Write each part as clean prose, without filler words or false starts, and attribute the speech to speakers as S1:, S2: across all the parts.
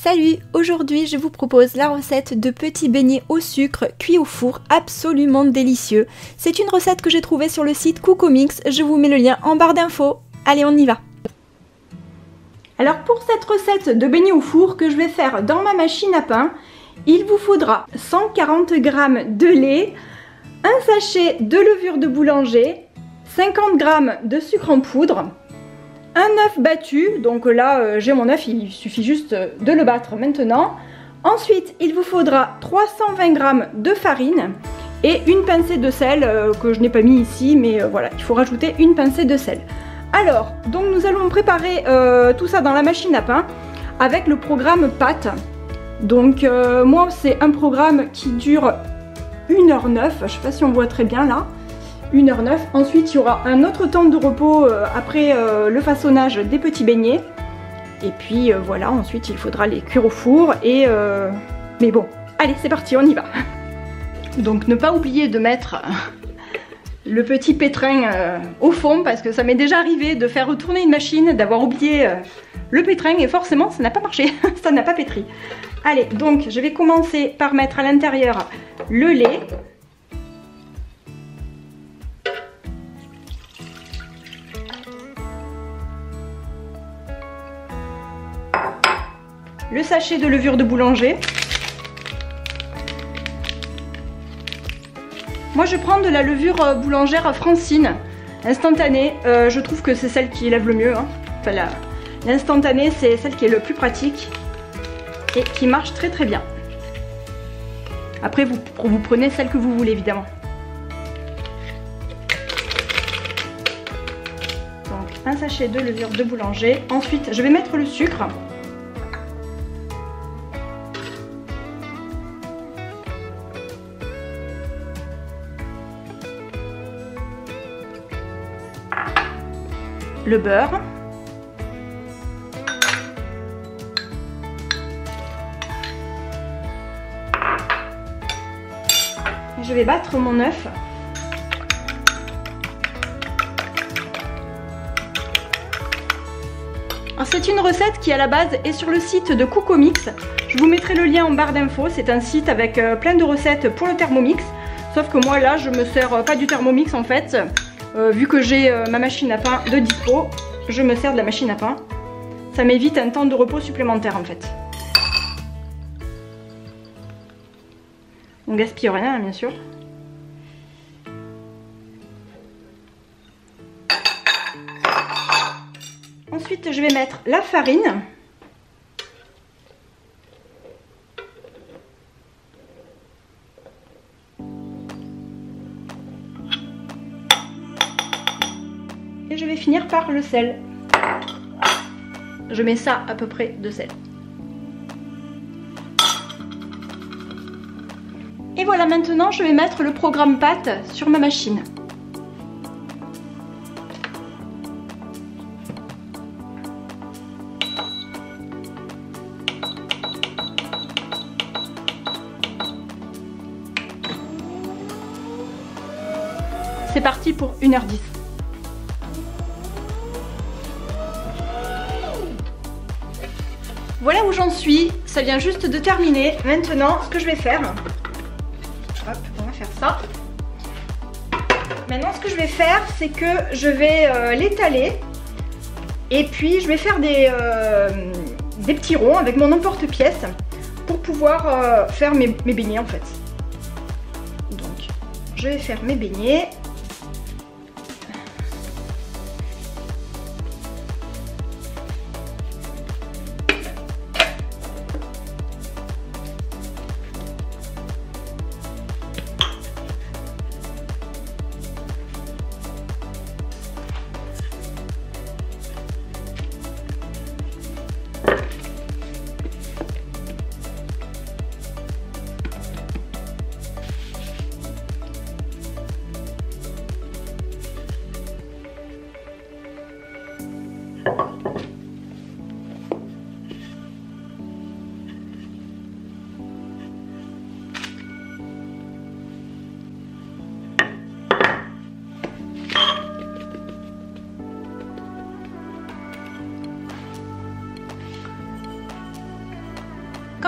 S1: Salut, aujourd'hui je vous propose la recette de petits beignets au sucre cuits au four absolument délicieux. C'est une recette que j'ai trouvée sur le site Cocomix, je vous mets le lien en barre d'infos. Allez, on y va. Alors pour cette recette de beignets au four que je vais faire dans ma machine à pain, il vous faudra 140 g de lait, un sachet de levure de boulanger, 50 g de sucre en poudre, un œuf battu, donc là j'ai mon œuf, il suffit juste de le battre maintenant. Ensuite il vous faudra 320 g de farine et une pincée de sel que je n'ai pas mis ici, mais voilà, il faut rajouter une pincée de sel. Alors, donc nous allons préparer tout ça dans la machine à pain avec le programme pâte. Donc moi c'est un programme qui dure 1h09, je ne sais pas si on voit très bien là. 1h09. Ensuite, il y aura un autre temps de repos après le façonnage des petits beignets. Et puis voilà, ensuite il faudra les cuire au four. Mais bon, allez, c'est parti, on y va. Donc ne pas oublier de mettre le petit pétrin au fond, parce que ça m'est déjà arrivé de faire retourner une machine, d'avoir oublié le pétrin et forcément ça n'a pas marché, ça n'a pas pétri. Allez, donc je vais commencer par mettre à l'intérieur le lait. Le sachet de levure de boulanger. Moi je prends de la levure boulangère Francine, instantanée, je trouve que c'est celle qui lève le mieux, hein. Enfin, l'instantanée c'est celle qui est le plus pratique et qui marche très très bien. Après vous prenez celle que vous voulez évidemment. Donc un sachet de levure de boulanger, ensuite je vais mettre le sucre. Le beurre, et je vais battre mon œuf. C'est une recette qui à la base est sur le site de Cocomix. Je vous mettrai le lien en barre d'infos. C'est un site avec plein de recettes pour le Thermomix. Sauf que moi là je me sers pas du Thermomix en fait. Vu que j'ai ma machine à pain de dispo, je me sers de la machine à pain. Ça m'évite un temps de repos supplémentaire en fait. On gaspille rien bien sûr. Ensuite je vais mettre la farine. Et je vais finir par le sel. Je mets ça à peu près de sel. Et voilà, maintenant je vais mettre le programme pâte sur ma machine. C'est parti pour 1h10. Voilà où j'en suis, ça vient juste de terminer. Maintenant, ce que je vais faire, hop, on va faire ça. Maintenant, ce que je vais faire, c'est que je vais l'étaler et puis je vais faire des petits ronds avec mon emporte-pièce pour pouvoir faire mes beignets en fait. Donc, je vais faire mes beignets.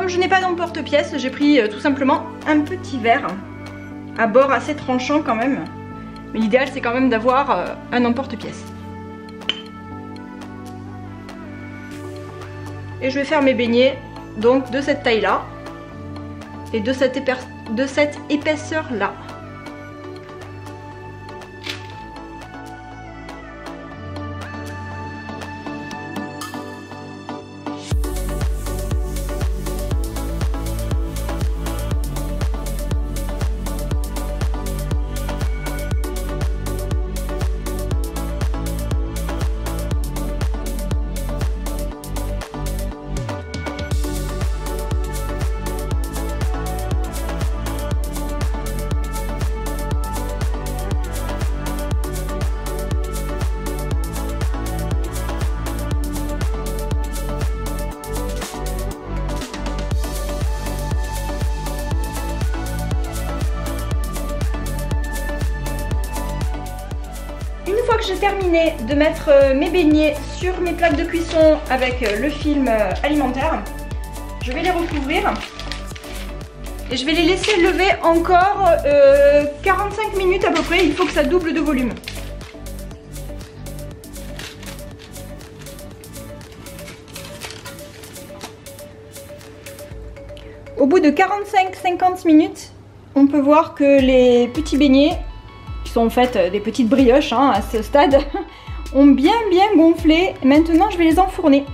S1: Comme je n'ai pas d'emporte-pièce, j'ai pris tout simplement un petit verre à bord assez tranchant quand même. Mais l'idéal c'est quand même d'avoir un emporte-pièce. Et je vais faire mes beignets donc de cette taille là et de cette épaisseur là. Une fois que j'ai terminé de mettre mes beignets sur mes plaques de cuisson avec le film alimentaire, je vais les recouvrir et je vais les laisser lever encore 45 minutes à peu près. Il faut que ça double de volume. Au bout de 45-50 minutes, on peut voir que les petits beignets, qui sont en fait des petites brioches à ce stade, ont bien gonflé. Maintenant je vais les enfourner.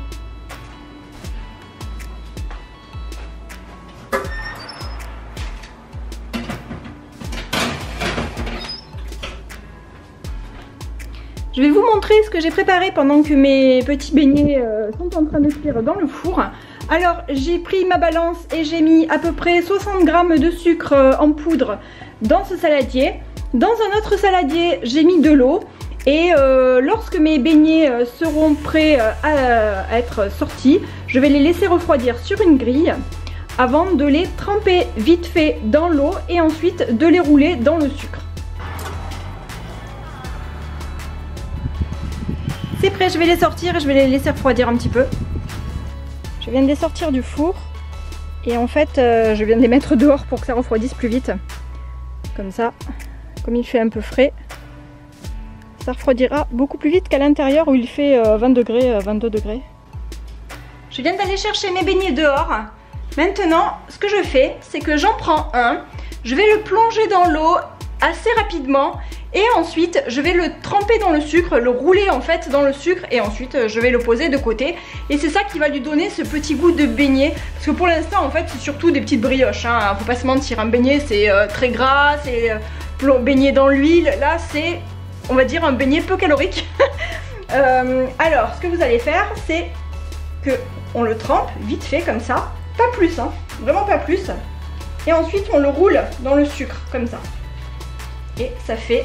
S1: Je vais vous montrer ce que j'ai préparé pendant que mes petits beignets sont en train de cuire dans le four. Alors j'ai pris ma balance et j'ai mis à peu près 60 g de sucre en poudre dans ce saladier. Dans un autre saladier, j'ai mis de l'eau et lorsque mes beignets seront prêts à être sortis, je vais les laisser refroidir sur une grille avant de les tremper vite fait dans l'eau et ensuite de les rouler dans le sucre. C'est prêt, je vais les sortir et je vais les laisser refroidir un petit peu. Je viens de les sortir du four et en fait je viens de les mettre dehors pour que ça refroidisse plus vite. Comme ça. Comme il fait un peu frais, ça refroidira beaucoup plus vite qu'à l'intérieur où il fait 20 degrés, 22 degrés. Je viens d'aller chercher mes beignets dehors. Maintenant, ce que je fais, c'est que j'en prends un, je vais le plonger dans l'eau assez rapidement et ensuite je vais le tremper dans le sucre, le rouler en fait dans le sucre et ensuite je vais le poser de côté. Et c'est ça qui va lui donner ce petit goût de beignet. Parce que pour l'instant, en fait, c'est surtout des petites brioches. Faut pas se mentir, un beignet c'est très gras, c'est baigné dans l'huile. Là c'est, on va dire, un beignet peu calorique. Alors ce que vous allez faire, c'est que on le trempe vite fait comme ça, pas plus, vraiment pas plus, et ensuite on le roule dans le sucre comme ça et ça fait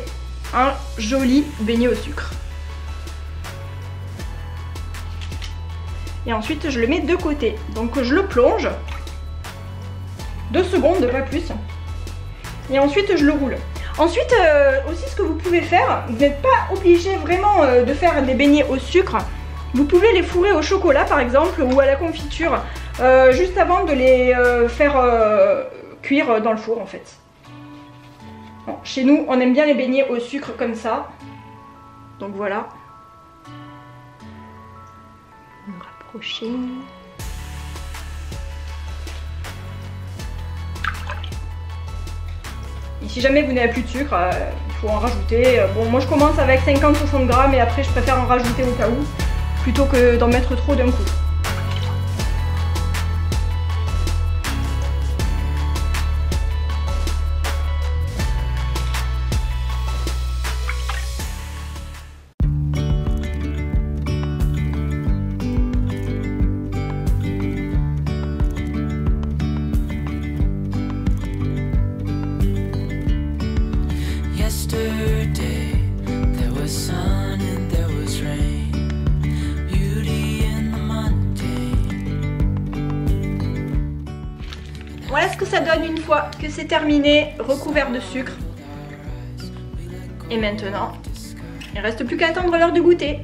S1: un joli beignet au sucre. Et ensuite je le mets de côté, donc je le plonge 2 secondes, pas plus, et ensuite je le roule. Ensuite, aussi ce que vous pouvez faire, vous n'êtes pas obligé vraiment de faire des beignets au sucre. Vous pouvez les fourrer au chocolat par exemple ou à la confiture juste avant de les faire cuire dans le four en fait. Bon, chez nous, on aime bien les beignets au sucre comme ça. Donc voilà. On va rapprocher. Et si jamais vous n'avez plus de sucre, il faut en rajouter. Bon, moi je commence avec 50-60 grammes et après je préfère en rajouter au cas où, plutôt que d'en mettre trop d'un coup. Voilà ce que ça donne une fois que c'est terminé, recouvert de sucre. Et maintenant, il ne reste plus qu'à attendre l'heure de goûter.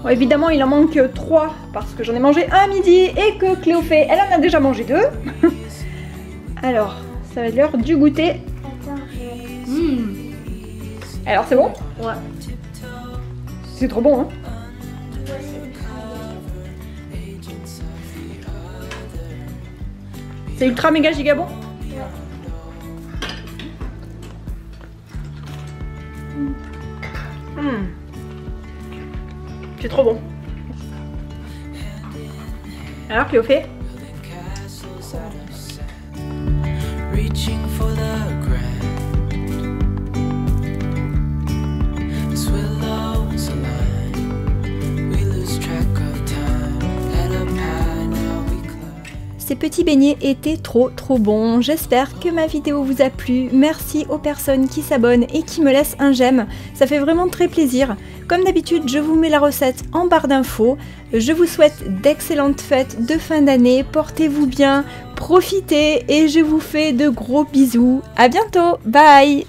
S1: Bon, évidemment, il en manque 3 parce que j'en ai mangé un à midi et que Cléophée, elle en a déjà mangé 2. Alors, ça va être l'heure du goûter. Alors, c'est bon?
S2: Ouais.
S1: C'est trop bon, hein? C'est ultra méga giga bon? C'est trop bon. Alors Cléophée? Ces petits beignets étaient trop bons. J'espère que ma vidéo vous a plu. Merci aux personnes qui s'abonnent et qui me laissent un j'aime. Ça fait vraiment très plaisir. Comme d'habitude, je vous mets la recette en barre d'infos. Je vous souhaite d'excellentes fêtes de fin d'année. Portez-vous bien, profitez et je vous fais de gros bisous. À bientôt. Bye.